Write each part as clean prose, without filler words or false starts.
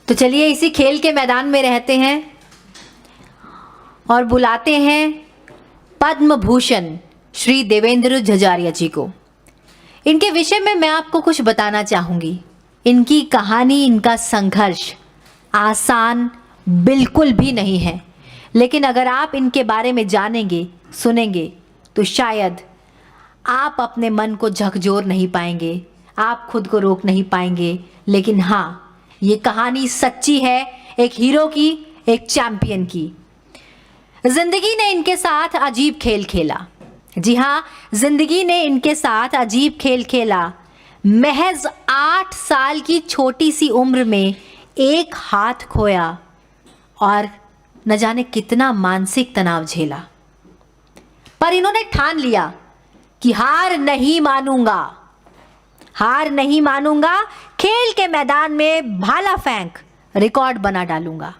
तो चलिए इसी खेल के मैदान में रहते हैं और बुलाते हैं पद्म भूषण श्री देवेंद्र झझारिया जी को। इनके विषय में मैं आपको कुछ बताना चाहूँगी। इनकी कहानी, इनका संघर्ष आसान बिल्कुल भी नहीं है, लेकिन अगर आप इनके बारे में जानेंगे, सुनेंगे, तो शायद आप अपने मन को झकझोर नहीं पाएंगे, आप खुद को रोक नहीं पाएंगे। लेकिन हाँ, ये कहानी सच्ची है, एक हीरो की, एक चैंपियन की। जिंदगी ने इनके साथ अजीब खेल खेला। जी हाँ, जिंदगी ने इनके साथ अजीब खेल खेला। महज 8 साल की छोटी सी उम्र में एक हाथ खोया और न जाने कितना मानसिक तनाव झेला। पर इन्होंने ठान लिया कि हार नहीं मानूंगा, हार नहीं मानूंगा, खेल के मैदान में भाला फेंक रिकॉर्ड बना डालूंगा।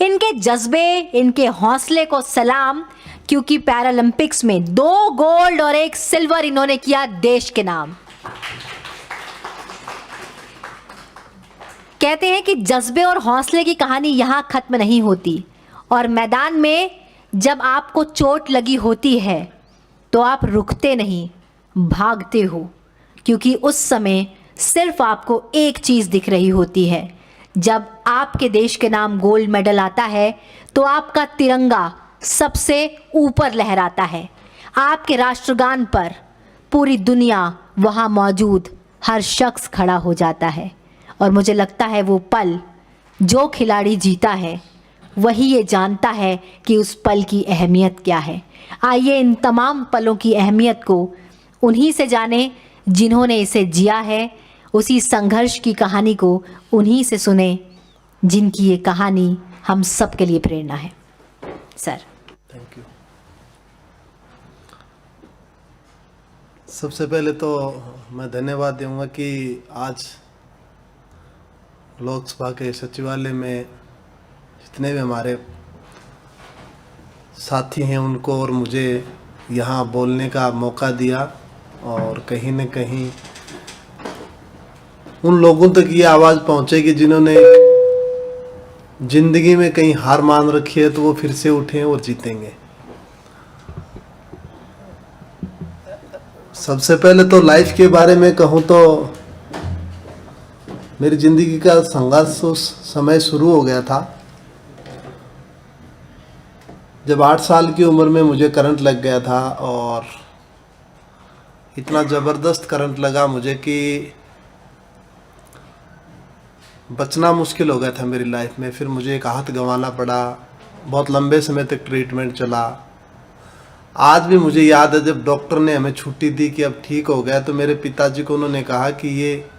इनके जज्बे, इनके हौसले को सलाम, क्योंकि पैरालंपिक्स में 2 गोल्ड और 1 सिल्वर इन्होंने किया देश के नाम। कहते हैं कि जज्बे और हौसले की कहानी यहां खत्म नहीं होती, और मैदान में जब आपको चोट लगी होती है तो आप रुकते नहीं, भागते हो, क्योंकि उस समय सिर्फ आपको एक चीज़ दिख रही होती है। जब आपके देश के नाम गोल्ड मेडल आता है तो आपका तिरंगा सबसे ऊपर लहराता है। आपके राष्ट्रगान पर पूरी दुनिया, वहाँ मौजूद हर शख्स खड़ा हो जाता है। और मुझे लगता है वो पल जो खिलाड़ी जीता है वही ये जानता है कि उस पल की अहमियत क्या है। आइए इन तमाम पलों की अहमियत को उन्हीं से जाने जिन्होंने इसे जिया है, उसी संघर्ष की कहानी को उन्हीं से सुने जिनकी ये कहानी हम सब के लिए प्रेरणा है। Sir, thank you. सबसे पहले तो मैं धन्यवाद दूंगा कि आज लोकसभा के सचिवालय में जितने भी हमारे साथी हैं उनको और मुझे यहाँ बोलने का मौका दिया, और कहीं न कहीं उन लोगों तक ये आवाज़ पहुँचेगी जिन्होंने ज़िंदगी में कहीं हार मान रखी है तो वो फिर से उठें और जीतेंगे। सबसे पहले तो लाइफ के बारे में कहूँ तो मेरी ज़िंदगी का संघर्ष उस समय शुरू हो गया था जब 8 साल की उम्र में मुझे करंट लग गया था, और इतना ज़बरदस्त करंट लगा मुझे कि बचना मुश्किल हो गया था मेरी लाइफ में। फिर मुझे एक हाथ गंवाना पड़ा, बहुत लंबे समय तक ट्रीटमेंट चला। आज भी मुझे याद है जब डॉक्टर ने हमें छुट्टी दी कि अब ठीक हो गया, तो मेरे पिताजी को उन्होंने कहा कि ये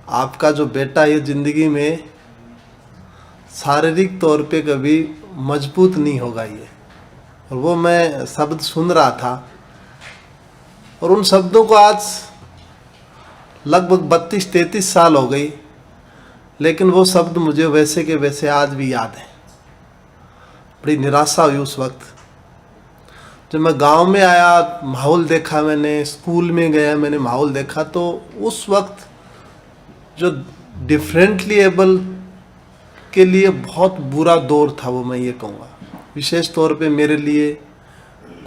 आपका जो बेटा ये ज़िंदगी में शारीरिक तौर पे कभी मजबूत नहीं होगा ये। और वो मैं शब्द सुन रहा था, और उन शब्दों को आज लगभग 32-33 साल हो गई, लेकिन वो शब्द मुझे वैसे के वैसे आज भी याद है। बड़ी निराशा हुई उस वक्त जब मैं गांव में आया, माहौल देखा मैंने, स्कूल में गया मैंने, माहौल देखा, तो उस वक्त जो डिफरेंटली एबल के लिए बहुत बुरा दौर था वो मैं ये कहूँगा। विशेष तौर पे मेरे लिए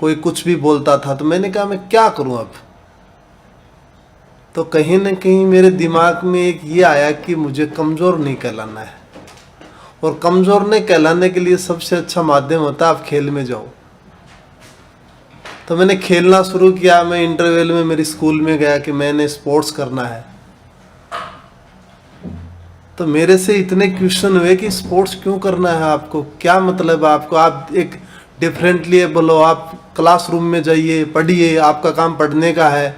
कोई कुछ भी बोलता था तो मैंने कहा मैं क्या करूँ अब। तो कहीं न कहीं मेरे दिमाग में एक ये आया कि मुझे कमज़ोर नहीं कहलाना है, और कमज़ोर नहीं कहलाने के लिए सबसे अच्छा माध्यम होता है आप खेल में जाओ। तो मैंने खेलना शुरू किया। मैं इंटरवल में मेरी स्कूल में गया कि मैंने स्पोर्ट्स करना है, तो मेरे से इतने क्वेश्चन हुए कि स्पोर्ट्स क्यों करना है आपको, क्या मतलब है आपको, आप एक डिफरेंटली एबल हो, आप क्लासरूम में जाइए, पढ़िए, आपका काम पढ़ने का है।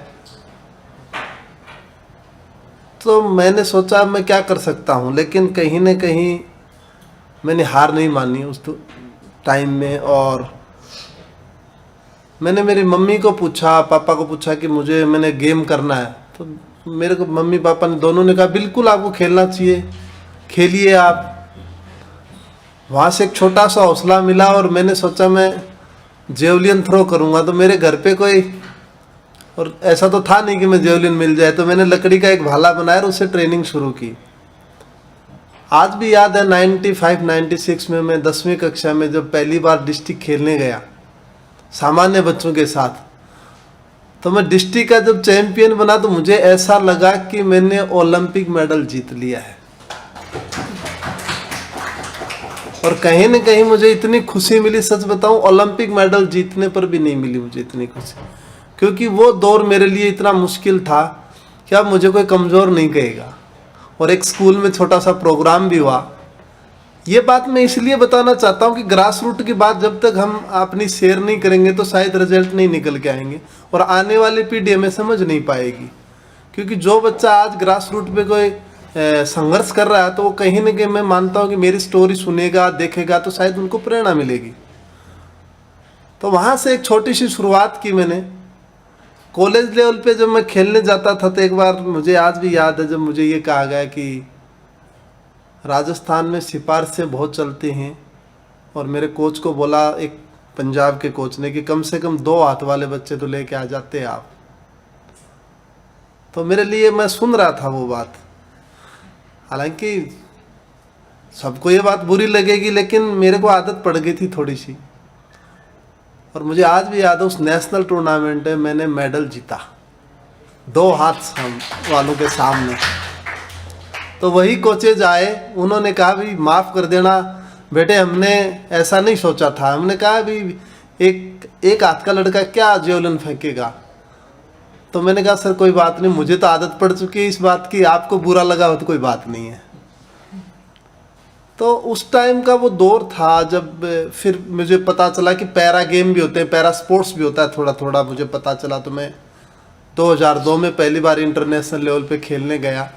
तो मैंने सोचा मैं क्या कर सकता हूँ, लेकिन कहीं न कहीं मैंने हार नहीं मानी उस टाइम में। और मैंने मेरी मम्मी को पूछा, पापा को पूछा कि मैंने गेम करना है, तो मेरे को मम्मी पापा ने दोनों ने कहा बिल्कुल आपको खेलना चाहिए, खेलिए आप। वहाँ से एक छोटा सा हौसला मिला, और मैंने सोचा मैं जेवलिन थ्रो करूँगा। तो मेरे घर पे कोई, और ऐसा तो था नहीं कि मैं जेवलिन मिल जाए, तो मैंने लकड़ी का एक भाला बनाया और उससे ट्रेनिंग शुरू की। आज भी याद है 95-96 में मैं 10वीं कक्षा में जब पहली बार डिस्ट्रिक्ट खेलने गया सामान्य बच्चों के साथ, तो मैं डिस्ट्रिक्ट का जब चैंपियन बना तो मुझे ऐसा लगा कि मैंने ओलंपिक मेडल जीत लिया है। और कहीं न कहीं मुझे इतनी खुशी मिली, सच बताऊं ओलंपिक मेडल जीतने पर भी नहीं मिली मुझे इतनी खुशी, क्योंकि वो दौर मेरे लिए इतना मुश्किल था कि अब मुझे कोई कमज़ोर नहीं कहेगा। और एक स्कूल में छोटा सा प्रोग्राम भी हुआ। ये बात मैं इसलिए बताना चाहता हूँ कि ग्रास रूट की बात जब तक हम अपनी शेयर नहीं करेंगे तो शायद रिजल्ट नहीं निकल के आएंगे और आने वाली पीढ़ी हमें समझ नहीं पाएगी। क्योंकि जो बच्चा आज ग्रास रूट पे कोई संघर्ष कर रहा है तो वो कहीं ना कहीं मैं मानता हूँ कि मेरी स्टोरी सुनेगा देखेगा तो शायद उनको प्रेरणा मिलेगी। तो वहाँ से एक छोटी सी शुरुआत की मैंने। कॉलेज लेवल पे जब मैं खेलने जाता था तो एक बार मुझे आज भी याद है जब मुझे ये कहा गया कि राजस्थान में सिफारिशें बहुत चलती हैं, और मेरे कोच को बोला एक पंजाब के कोच ने कि कम से कम 2 हाथ वाले बच्चे तो लेके आ जाते हैं आप। तो मेरे लिए, मैं सुन रहा था वो बात, हालांकि सबको ये बात बुरी लगेगी लेकिन मेरे को आदत पड़ गई थी थोड़ी सी। और मुझे आज भी याद है उस नेशनल टूर्नामेंट में मैंने मेडल जीता 2 हाथ वालों के सामने। तो वही कोचेज आए, उन्होंने कहा भी माफ़ कर देना बेटे, हमने ऐसा नहीं सोचा था। हमने कहा भी एक हाथ का लड़का क्या जेवलिन फेंकेगा। तो मैंने कहा सर कोई बात नहीं, मुझे तो आदत पड़ चुकी है इस बात की, आपको बुरा लगा हो तो कोई बात नहीं है। तो उस टाइम का वो दौर था जब फिर मुझे पता चला कि पैरा गेम भी होते हैं, पैरा स्पोर्ट्स भी होता है, थोड़ा थोड़ा मुझे पता चला। तो मैं 2002 में पहली बार इंटरनेशनल लेवल पे खेलने गया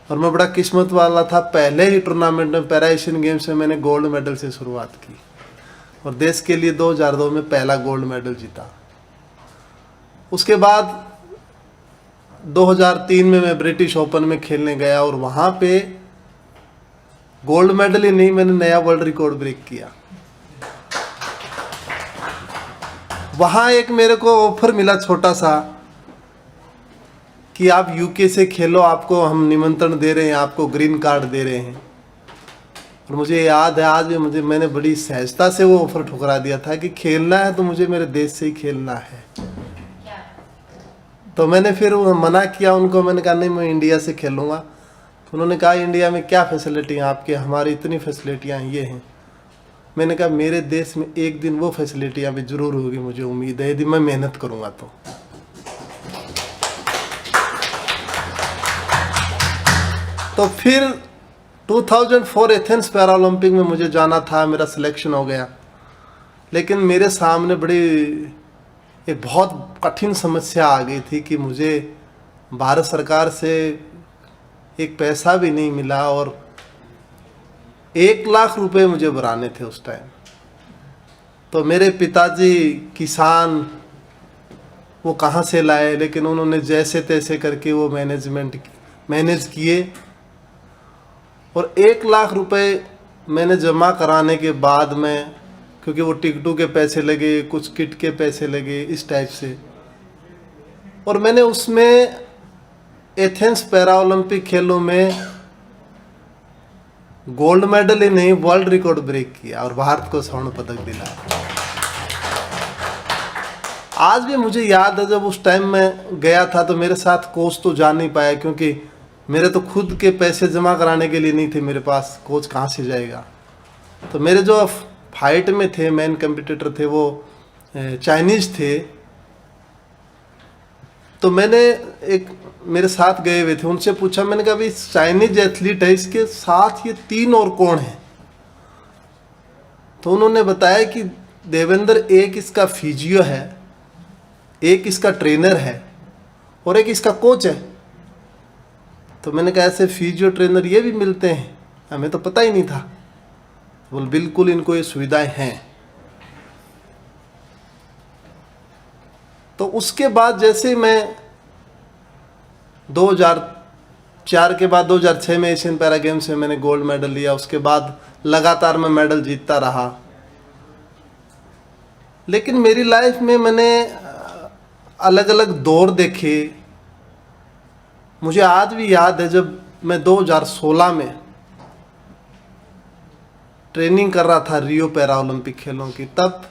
और मैं बड़ा किस्मत वाला था, पहले ही टूर्नामेंट में पैरा एशियन गेम्स में मैंने गोल्ड मेडल से शुरुआत की और देश के लिए 2002 में पहला गोल्ड मेडल जीता। उसके बाद 2003 में मैं ब्रिटिश ओपन में खेलने गया और वहाँ पे गोल्ड मेडल ही नहीं, मैंने नया वर्ल्ड रिकॉर्ड ब्रेक किया। वहाँ एक मेरे को ऑफर मिला छोटा सा कि आप यूके से खेलो, आपको हम निमंत्रण दे रहे हैं, आपको ग्रीन कार्ड दे रहे हैं। और मुझे याद है आज भी, मैंने बड़ी सहजता से वो ऑफर ठुकरा दिया था कि खेलना है तो मुझे मेरे देश से ही खेलना है। तो मैंने फिर मना किया उनको, मैंने कहा नहीं मैं इंडिया से खेलूँगा। तो उन्होंने कहा इंडिया में क्या फैसिलिटी हैं आपके, हमारी इतनी फैसिलिटियाँ ये हैं। मैंने कहा मेरे देश में एक दिन वो फैसिलिटियाँ भी ज़रूर होगी, मुझे उम्मीद है, यदि मैं मेहनत करूँगा तो। तो फिर 2004 एथेंस पैरा ओलंपिक में मुझे जाना था, मेरा सिलेक्शन हो गया। लेकिन मेरे सामने बड़ी एक बहुत कठिन समस्या आ गई थी कि मुझे भारत सरकार से एक पैसा भी नहीं मिला और 1 लाख रुपए मुझे भराने थे उस टाइम। तो मेरे पिताजी किसान, वो कहाँ से लाए, लेकिन उन्होंने जैसे तैसे करके वो मैनेज किए और 1 लाख रुपए मैंने जमा कराने के बाद में, क्योंकि वो टिकटों के पैसे लगे, कुछ किट के पैसे लगे, इस टाइप से, और मैंने उसमें एथेंस पैरा ओलंपिक खेलों में गोल्ड मेडल ही नहीं वर्ल्ड रिकॉर्ड ब्रेक किया और भारत को स्वर्ण पदक दिलाया। आज भी मुझे याद है जब उस टाइम में गया था तो मेरे साथ कोच तो जा नहीं पाया, क्योंकि मेरे तो खुद के पैसे जमा कराने के लिए नहीं थे मेरे पास, कोच कहाँ से जाएगा। तो मेरे जो फाइट में थे मेन कंपटीटर थे वो चाइनीज थे। तो मैंने एक मेरे साथ गए हुए थे, उनसे पूछा, मैंने कहा भाई चाइनीज एथलीट है, इसके साथ ये 3 और कौन है। तो उन्होंने बताया कि देवेंद्र एक इसका फिजियो है, एक इसका ट्रेनर है और एक इसका कोच है। तो मैंने कहा ऐसे फिजियो ट्रेनर ये भी मिलते हैं, हमें तो पता ही नहीं था। बोल बिल्कुल इनको ये सुविधाएं हैं। तो उसके बाद जैसे मैं 2004 के बाद 2006 में एशियन पैरा गेम्स में मैंने गोल्ड मेडल लिया, उसके बाद लगातार मैं मेडल जीतता रहा। लेकिन मेरी लाइफ में मैंने अलग अलग दौर देखे। मुझे आज भी याद है जब मैं 2016 में ट्रेनिंग कर रहा था रियो पैरा ओलंपिक खेलों की, तब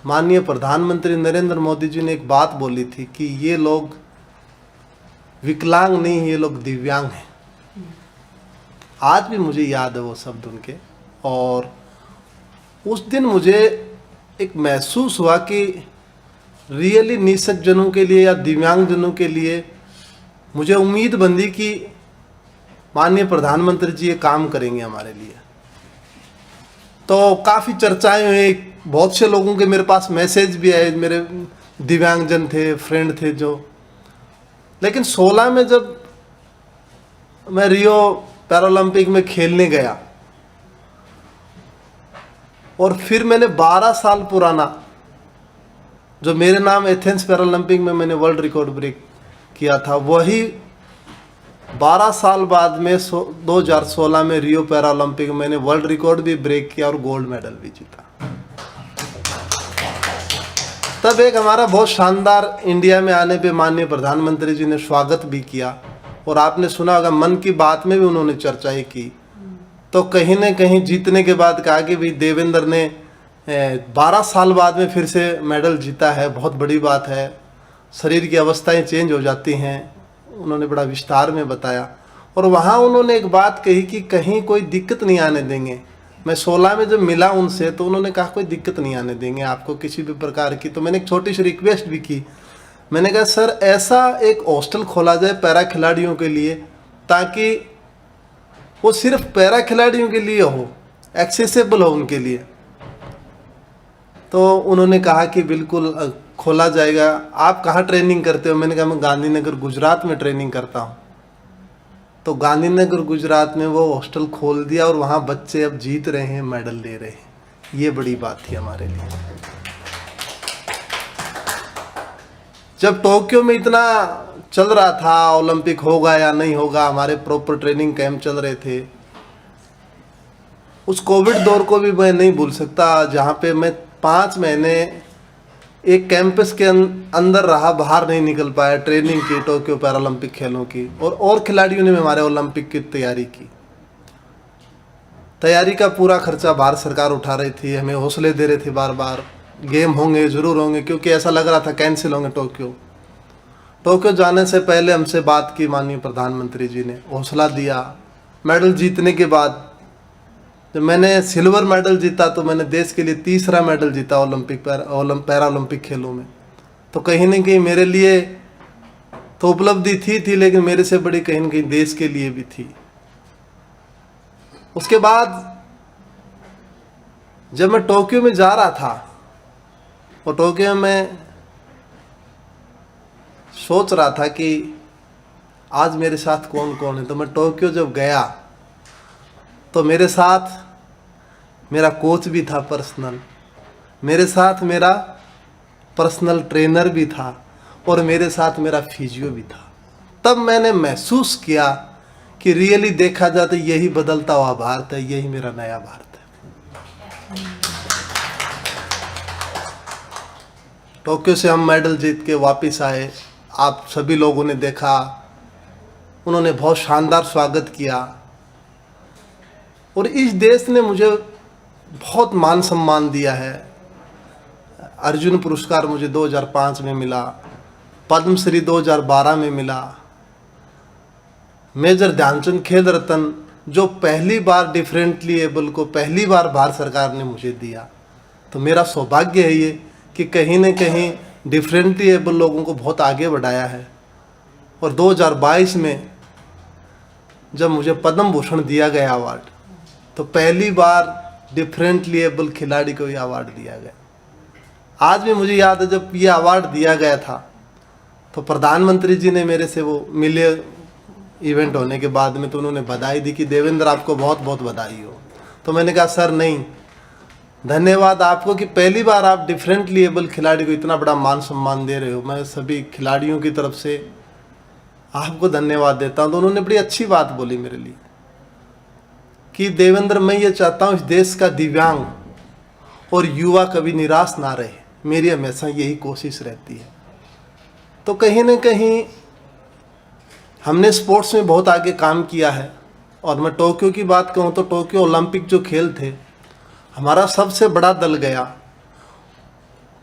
माननीय प्रधानमंत्री नरेंद्र मोदी जी ने एक बात बोली थी कि ये लोग विकलांग नहीं, ये लोग दिव्यांग हैं। आज भी मुझे याद है वो शब्द उनके। और उस दिन मुझे एक महसूस हुआ कि रियली निःशक्त जनों के लिए या दिव्यांग जनों के लिए मुझे उम्मीद बंधी कि माननीय प्रधानमंत्री जी ये काम करेंगे हमारे लिए। तो काफ़ी चर्चाएं हुई, बहुत से लोगों के मेरे पास मैसेज भी आए, मेरे दिव्यांगजन थे, फ्रेंड थे जो। लेकिन 16 में जब मैं रियो पैरालंपिक में खेलने गया और फिर मैंने 12 साल पुराना जो मेरे नाम एथेंस पैरालंपिक में मैंने वर्ल्ड रिकॉर्ड ब्रेक किया था, वही 12 साल बाद में 2016 में रियो पैरालंपिक में मैंने वर्ल्ड रिकॉर्ड भी ब्रेक किया और गोल्ड मेडल भी जीता। तब एक हमारा बहुत शानदार इंडिया में आने पे माननीय प्रधानमंत्री जी ने स्वागत भी किया, और आपने सुना होगा मन की बात में भी उन्होंने चर्चाएं की। तो कहीं न कहीं जीतने के बाद कहा कि भाई देवेंद्र ने 12 साल बाद में फिर से मेडल जीता है, बहुत बड़ी बात है, शरीर की अवस्थाएं चेंज हो जाती हैं। उन्होंने बड़ा विस्तार में बताया, और वहाँ उन्होंने एक बात कही कि कहीं कोई दिक्कत नहीं आने देंगे। मैं 16 में जब मिला उनसे तो उन्होंने कहा कोई दिक्कत नहीं आने देंगे आपको किसी भी प्रकार की। तो मैंने एक छोटी सी रिक्वेस्ट भी की, मैंने कहा सर ऐसा एक हॉस्टल खोला जाए पैरा खिलाड़ियों के लिए, ताकि वो सिर्फ पैरा खिलाड़ियों के लिए हो, एक्सेसिबल हो उनके लिए। तो उन्होंने कहा कि बिल्कुल खोला जाएगा। आप कहाँ ट्रेनिंग करते हो? मैंने कहा मैं गांधीनगर गुजरात में ट्रेनिंग करता हूँ। तो गांधीनगर गुजरात में वो हॉस्टल खोल दिया और वहाँ बच्चे अब जीत रहे हैं, मेडल ले रहे हैं। ये बड़ी बात थी हमारे लिए। जब टोक्यो में इतना चल रहा था ओलंपिक होगा या नहीं होगा, हमारे प्रॉपर ट्रेनिंग कैंप चल रहे थे, उस कोविड दौर को भी मैं नहीं भूल सकता, जहाँ पे मैं 5 महीने एक कैंपस के अंदर रहा, बाहर नहीं निकल पाया, ट्रेनिंग की टोक्यो पैरालंपिक खेलों की। और खिलाड़ियों ने भी हमारे ओलंपिक की तैयारी की। तैयारी का पूरा खर्चा भारत सरकार उठा रही थी, हमें हौसले दे रहे थे बार बार, गेम होंगे ज़रूर होंगे, क्योंकि ऐसा लग रहा था कैंसिल होंगे टोक्यो जाने से पहले हमसे बात की माननीय प्रधानमंत्री जी ने, हौसला दिया। मेडल जीतने के बाद जब मैंने सिल्वर मेडल जीता तो मैंने देश के लिए तीसरा मेडल जीता ओलंपिक पैरा ओलंपिक खेलों में। तो कहीं न कहीं मेरे लिए तो उपलब्धि थी, लेकिन मेरे से बड़ी कहीं न कहीं देश के लिए भी थी। उसके बाद जब मैं टोक्यो में जा रहा था और टोक्यो में सोच रहा था कि आज मेरे साथ कौन कौन है, तो मैं टोक्यो जब गया तो मेरे साथ मेरा कोच भी था पर्सनल, मेरे साथ मेरा पर्सनल ट्रेनर भी था, और मेरे साथ मेरा फिजियो भी था। तब मैंने महसूस किया कि रियली देखा जाए तो यही बदलता हुआ भारत है, यही मेरा नया भारत है। टोक्यो से हम मेडल जीत के वापस आए, आप सभी लोगों ने देखा, उन्होंने बहुत शानदार स्वागत किया, और इस देश ने मुझे बहुत मान सम्मान दिया है। अर्जुन पुरस्कार मुझे 2005 में मिला, पद्मश्री 2012 में मिला, मेजर ध्यानचंद खेल रत्न जो पहली बार डिफरेंटली एबल को पहली बार भारत सरकार ने मुझे दिया। तो मेरा सौभाग्य है ये कि कहीं न कहीं डिफरेंटली एबल लोगों को बहुत आगे बढ़ाया है। और 2022 में जब मुझे पद्म भूषण दिया गया अवार्ड, तो पहली बार डिफरेंटली एबल खिलाड़ी को ये अवार्ड दिया गया। आज भी मुझे याद है जब ये अवार्ड दिया गया था तो प्रधानमंत्री जी ने मेरे से वो मिले इवेंट होने के बाद में, तो उन्होंने बधाई दी कि देवेंद्र आपको बहुत बहुत बधाई हो। तो मैंने कहा सर नहीं, धन्यवाद आपको कि पहली बार आप डिफरेंटली एबल खिलाड़ी को इतना बड़ा मान सम्मान दे रहे हो। मैं सभी खिलाड़ियों की तरफ से आपको धन्यवाद देता हूँ। तो उन्होंने बड़ी अच्छी बात बोली मेरे लिए कि देवेंद्र मैं ये चाहता हूँ इस देश का दिव्यांग और युवा कभी निराश ना रहे, मेरी हमेशा यही कोशिश रहती है। तो कहीं न कहीं हमने स्पोर्ट्स में बहुत आगे काम किया है और मैं टोक्यो की बात कहूँ तो टोक्यो ओलंपिक जो खेल थे, हमारा सबसे बड़ा दल गया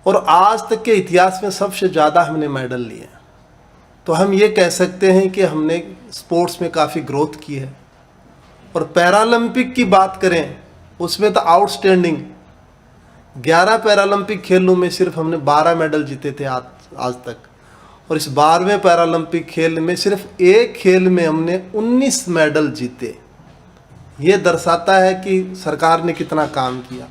और आज तक के इतिहास में सबसे ज़्यादा हमने मेडल लिए। तो हम ये कह सकते हैं कि हमने स्पोर्ट्स में काफ़ी ग्रोथ की है। और पैरालंपिक की बात करें, उसमें तो आउटस्टैंडिंग 11 पैरालंपिक खेलों में सिर्फ हमने 12 मेडल जीते थे आज तक। और इस 12वें पैरालंपिक खेल में सिर्फ एक खेल में हमने 19 मेडल जीते। ये दर्शाता है कि सरकार ने कितना काम किया।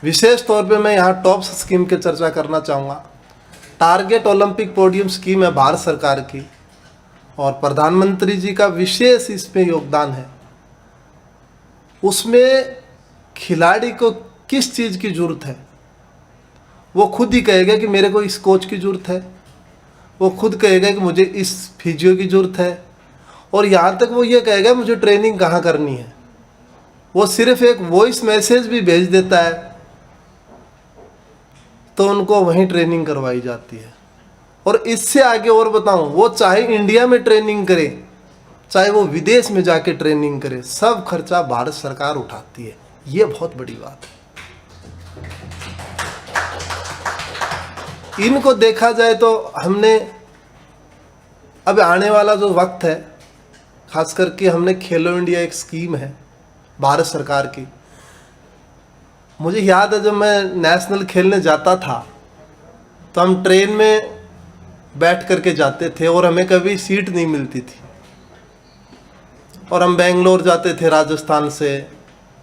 विशेष तौर पे मैं यहाँ टॉप्स स्कीम की चर्चा करना चाहूँगा। टारगेट ओलंपिक पोडियम स्कीम है भारत सरकार की और प्रधानमंत्री जी का विशेष इसमें योगदान है। उसमें खिलाड़ी को किस चीज़ की ज़रूरत है वो खुद ही कहेगा कि मेरे को इस कोच की ज़रूरत है, वो खुद कहेगा कि मुझे इस फिजियो की ज़रूरत है, और यहाँ तक वो ये कहेगा मुझे ट्रेनिंग कहाँ करनी है। वो सिर्फ एक वॉइस मैसेज भी भेज देता है तो उनको वहीं ट्रेनिंग करवाई जाती है। और इससे आगे और बताऊं, वो चाहे इंडिया में ट्रेनिंग करे चाहे वो विदेश में जाके ट्रेनिंग करे, सब खर्चा भारत सरकार उठाती है। ये बहुत बड़ी बात है। इनको देखा जाए तो हमने अब आने वाला जो वक्त है, खास करके हमने खेलो इंडिया एक स्कीम है भारत सरकार की। मुझे याद है जब मैं नेशनल खेलने जाता था तो हम ट्रेन में बैठ करके जाते थे और हमें कभी सीट नहीं मिलती थी, और हम बेंगलोर जाते थे राजस्थान से,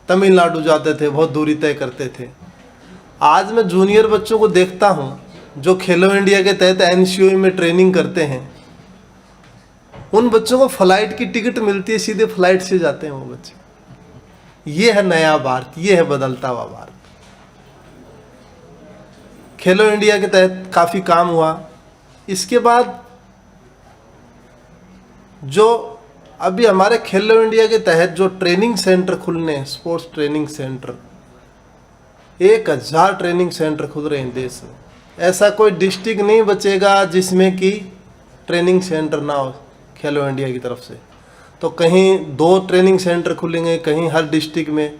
तमिलनाडु जाते थे, बहुत दूरी तय करते थे। आज मैं जूनियर बच्चों को देखता हूँ जो खेलो इंडिया के तहत एनसीओ में ट्रेनिंग करते हैं, उन बच्चों को फ्लाइट की टिकट मिलती है, सीधे फ्लाइट से जाते हैं वो बच्चे। ये है नया भारत, ये है बदलता हुआ भारत। खेलो इंडिया के तहत काफ़ी काम हुआ। इसके बाद जो अभी हमारे खेलो इंडिया के तहत जो ट्रेनिंग सेंटर खुलने हैं, sports training centre, 1000 training centre खुल रहे हैं देश में। ऐसा कोई डिस्ट्रिक्ट नहीं बचेगा जिसमें कि ट्रेनिंग सेंटर ना हो खेलो इंडिया की तरफ से। तो कहीं 2 ट्रेनिंग सेंटर खुलेंगे, कहीं हर डिस्ट्रिक्ट में।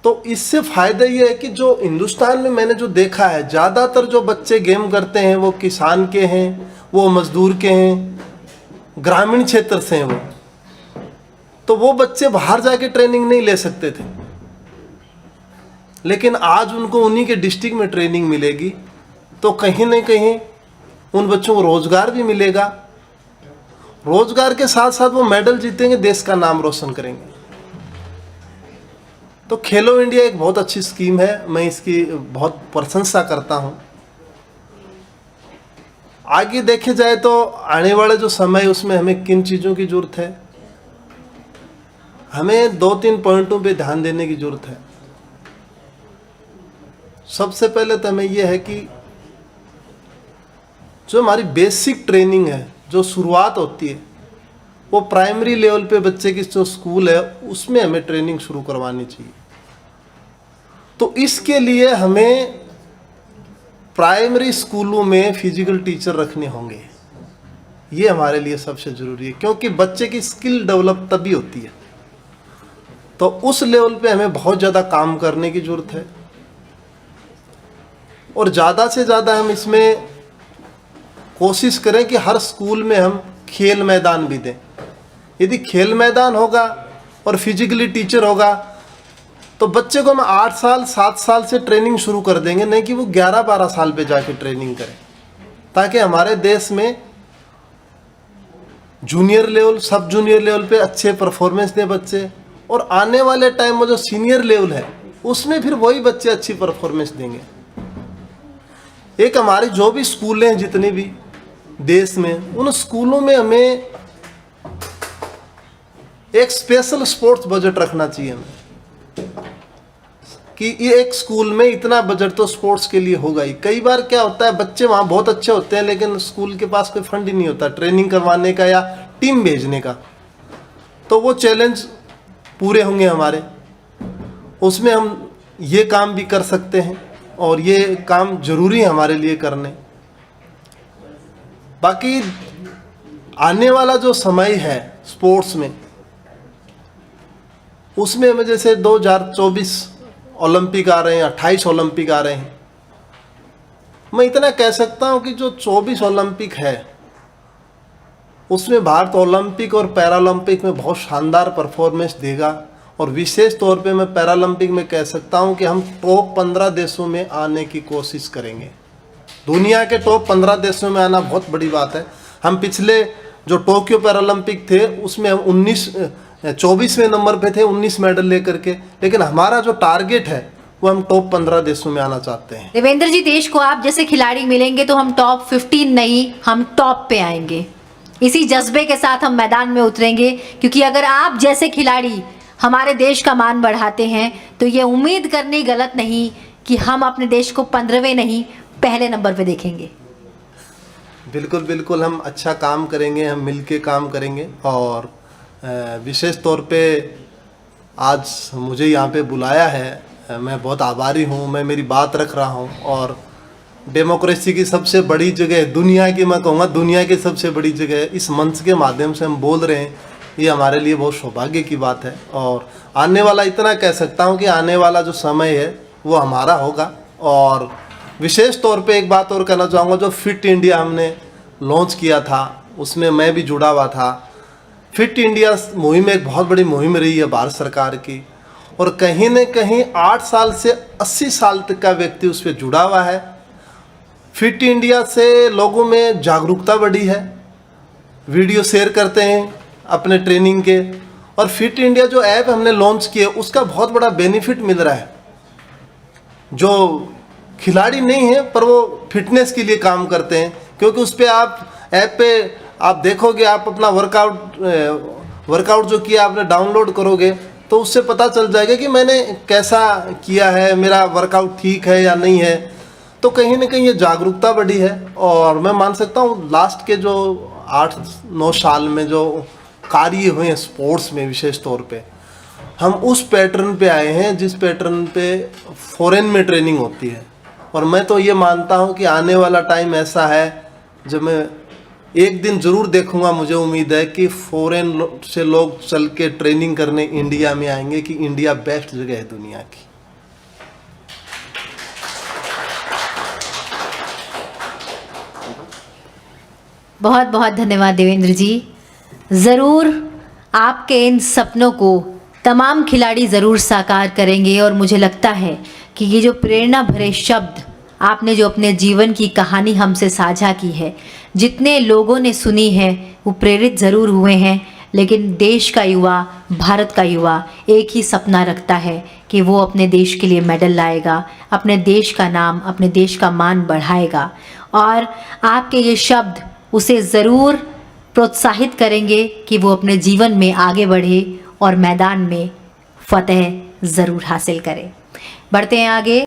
तो इससे फ़ायदा ये है कि जो हिंदुस्तान में मैंने जो देखा है, ज़्यादातर जो बच्चे गेम करते हैं वो किसान के हैं, वो मजदूर के हैं, ग्रामीण क्षेत्र से हैं वो। तो वो बच्चे बाहर जाके ट्रेनिंग नहीं ले सकते थे, लेकिन आज उनको उन्हीं के डिस्ट्रिक्ट में ट्रेनिंग मिलेगी तो कहीं ना कहीं उन बच्चों को रोजगार भी मिलेगा। रोजगार के साथ साथ वो मेडल जीतेंगे, देश का नाम रोशन करेंगे। तो खेलो इंडिया एक बहुत अच्छी स्कीम है, मैं इसकी बहुत प्रशंसा करता हूं। आगे देखे जाए तो आने वाले जो समय उसमें हमें किन चीज़ों की जरूरत है, हमें 2-3 पॉइंटों पे ध्यान देने की जरूरत है। सबसे पहले तो हमें यह है कि जो हमारी बेसिक ट्रेनिंग है, जो शुरुआत होती है, वो प्राइमरी लेवल पे बच्चे की जो स्कूल है उसमें हमें ट्रेनिंग शुरू करवानी चाहिए। तो इसके लिए हमें प्राइमरी स्कूलों में फिजिकल टीचर रखने होंगे। ये हमारे लिए सबसे ज़रूरी है, क्योंकि बच्चे की स्किल डेवलप तभी होती है। तो उस लेवल पे हमें बहुत ज़्यादा काम करने की ज़रूरत है और ज़्यादा से ज़्यादा हम इसमें कोशिश करें कि हर स्कूल में हम खेल मैदान भी दें। यदि खेल मैदान होगा और फिजिकली टीचर होगा तो बच्चे को हम 8 साल 7 साल से ट्रेनिंग शुरू कर देंगे, नहीं कि वो 11-12 साल पे जाके ट्रेनिंग करें, ताकि हमारे देश में जूनियर लेवल, सब जूनियर लेवल पे अच्छे परफॉर्मेंस दें बच्चे, और आने वाले टाइम में जो सीनियर लेवल है उसमें फिर वही बच्चे अच्छी परफॉर्मेंस देंगे। एक हमारी जो भी स्कूल हैं जितने भी देश में, उन स्कूलों में हमें एक स्पेशल स्पोर्ट्स बजट रखना चाहिए हमें, कि ये एक स्कूल में इतना बजट तो स्पोर्ट्स के लिए होगा ही। कई बार क्या होता है, बच्चे वहाँ बहुत अच्छे होते हैं लेकिन स्कूल के पास कोई फंड ही नहीं होता ट्रेनिंग करवाने का या टीम भेजने का। तो वो चैलेंज पूरे होंगे हमारे, उसमें हम ये काम भी कर सकते हैं और ये काम जरूरी है हमारे लिए करने। बाकी आने वाला जो समय है स्पोर्ट्स में, उसमें में जैसे 2024 ओलंपिक आ रहे हैं, 28 ओलंपिक आ रहे हैं, मैं इतना कह सकता हूं कि जो 24 ओलंपिक है उसमें भारत ओलंपिक और पैरालंपिक में बहुत शानदार परफॉर्मेंस देगा। और विशेष तौर पे मैं पैरालंपिक में कह सकता हूं कि हम टॉप 15 देशों में आने की कोशिश करेंगे। दुनिया के टॉप 15 देशों में आना बहुत बड़ी बात है। हम पिछले जो टोक्यो पैरालंपिक थे उसमें हम 24वें नंबर पे थे 19 मेडल लेकर के, लेकिन हमारा जो टारगेट है वो हम टॉप 15 देशों में आना चाहते हैं। देवेंद्र जी, देश को आप जैसे खिलाड़ी मिलेंगे तो हम टॉप 15 नहीं, हम टॉप पे आएंगे। इसी जज्बे के साथ हम मैदान में उतरेंगे, क्योंकि अगर आप जैसे खिलाड़ी हमारे देश का मान बढ़ाते हैं तो ये उम्मीद करनी गलत नहीं कि हम अपने देश को 15वें नहीं पहले नंबर पे देखेंगे। बिल्कुल बिल्कुल, हम अच्छा काम करेंगे, हम मिलके काम करेंगे। और विशेष तौर पे आज मुझे यहाँ पे बुलाया है, मैं बहुत आभारी हूँ। मैं मेरी बात रख रहा हूँ और डेमोक्रेसी की सबसे बड़ी जगह, दुनिया की, मैं कहूँगा दुनिया की सबसे बड़ी जगह इस मंच के माध्यम से हम बोल रहे हैं, ये हमारे लिए बहुत सौभाग्य की बात है। और आने वाला, इतना कह सकता हूँ कि आने वाला जो समय है वो हमारा होगा। और विशेष तौर पे एक बात और कहना चाहूँगा, जो फिट इंडिया हमने लॉन्च किया था उसमें मैं भी जुड़ा हुआ था। फिट इंडिया मुहिम एक बहुत बड़ी मुहिम रही है भारत सरकार की, और कहीं न कहीं 8 साल से 80 साल तक का व्यक्ति उस पर जुड़ा हुआ है। फिट इंडिया से लोगों में जागरूकता बढ़ी है, वीडियो शेयर करते हैं अपने ट्रेनिंग के। और फिट इंडिया जो ऐप हमने लॉन्च किया उसका बहुत बड़ा बेनिफिट मिल रहा है। जो खिलाड़ी नहीं है पर वो फिटनेस के लिए काम करते हैं, क्योंकि उस पर आप ऐप पे आप देखोगे, आप अपना वर्कआउट जो किया आपने डाउनलोड करोगे तो उससे पता चल जाएगा कि मैंने कैसा किया है, मेरा वर्कआउट ठीक है या नहीं है। तो कहीं ना कहीं ये जागरूकता बढ़ी है। और मैं मान सकता हूँ लास्ट के जो 8-9 साल में जो कार्य हुए हैं स्पोर्ट्स में, विशेष तौर पे हम उस पैटर्न पे आए हैं जिस पैटर्न पे फॉरेन में ट्रेनिंग होती है। और मैं तो ये मानता हूँ कि आने वाला टाइम ऐसा है जब मैं एक दिन ज़रूर देखूंगा, मुझे उम्मीद है कि फॉरेन से लोग चल के ट्रेनिंग करने इंडिया में आएंगे, कि इंडिया बेस्ट जगह है दुनिया की। बहुत बहुत धन्यवाद देवेंद्र जी। ज़रूर आपके इन सपनों को तमाम खिलाड़ी ज़रूर साकार करेंगे। और मुझे लगता है कि ये जो प्रेरणा भरे शब्द आपने जो अपने जीवन की कहानी हमसे साझा की है, जितने लोगों ने सुनी है वो प्रेरित ज़रूर हुए हैं। लेकिन देश का युवा, भारत का युवा एक ही सपना रखता है कि वो अपने देश के लिए मेडल लाएगा, अपने देश का नाम, अपने देश का मान बढ़ाएगा। और आपके ये शब्द उसे ज़रूर प्रोत्साहित करेंगे कि वो अपने जीवन में आगे बढ़े और मैदान में फतेह ज़रूर हासिल करे। बढ़ते हैं आगे।